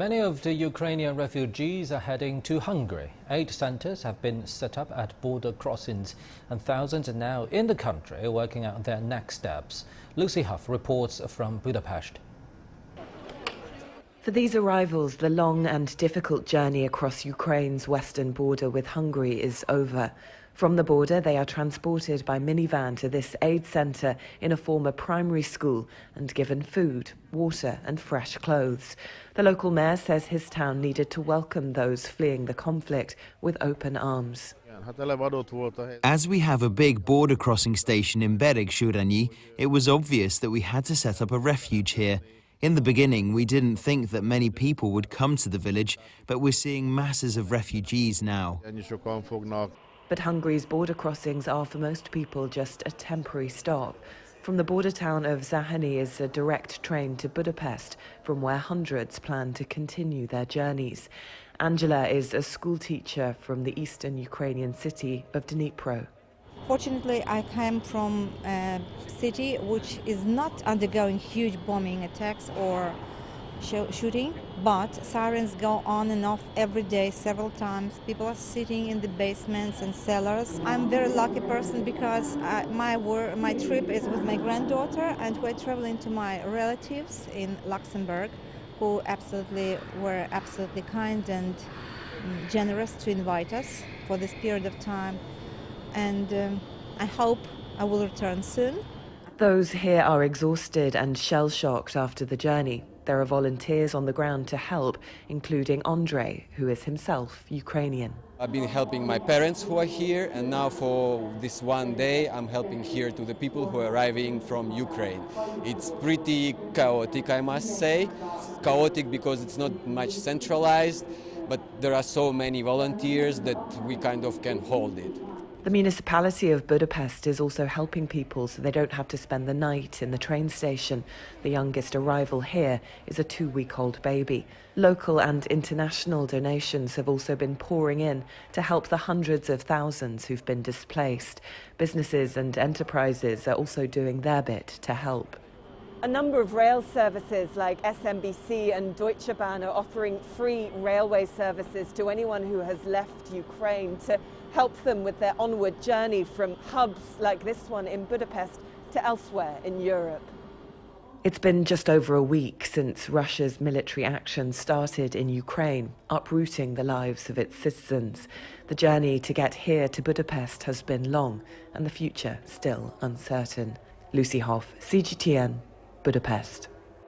Many of the Ukrainian refugees are heading to Hungary. 8 centres have been set up at border crossings, and thousands are now in the country working out their next steps. Hough reports from Budapest. For these arrivals, the long and difficult journey across Ukraine's western border with Hungary is over. From the border, they are transported by minivan to this aid centre in a former primary school and given food, water and fresh clothes. The local mayor says his town needed to welcome those fleeing the conflict with open arms. As we have a big border crossing station in Bereg-Suranyi, it was obvious that we had to set up a refuge here. In the beginning, we didn't think that many people would come to the village, but we're seeing masses of refugees now. But Hungary's border crossings are for most people just a temporary stop. From the border town of Zahany is a direct train to Budapest, from where hundreds plan to continue their journeys. Angela is a school teacher from the eastern Ukrainian city of Dnipro. Fortunately, I came from a city which is not undergoing huge bombing attacks or shooting, but sirens go on and off every day several times. People are sitting in the basements and cellars. I'm a very lucky person because my trip is with my granddaughter, and we're traveling to my relatives in Luxembourg, who were absolutely kind and generous to invite us for this period of time. And I hope I will return soon. Those here are exhausted and shell-shocked after the journey. There are volunteers on the ground to help, including Andrei, who is himself Ukrainian. I've been helping my parents who are here, and now for this one day I'm helping here to the people who are arriving from Ukraine. It's pretty chaotic, I must say. It's chaotic because it's not much centralized, but there are so many volunteers that we kind of can hold it. The municipality of Budapest is also helping people so they don't have to spend the night in the train station. The youngest arrival here is a 2-week-old baby. Local and international donations have also been pouring in to help the hundreds of thousands who've been displaced. Businesses and enterprises are also doing their bit to help. A number of rail services like SMBC and Deutsche Bahn are offering free railway services to anyone who has left Ukraine to help them with their onward journey from hubs like this one in Budapest to elsewhere in Europe. It's been just over a week since Russia's military action started in Ukraine, uprooting the lives of its citizens. The journey to get here to Budapest has been long and the future still uncertain. Hough, CGTN, Budapest.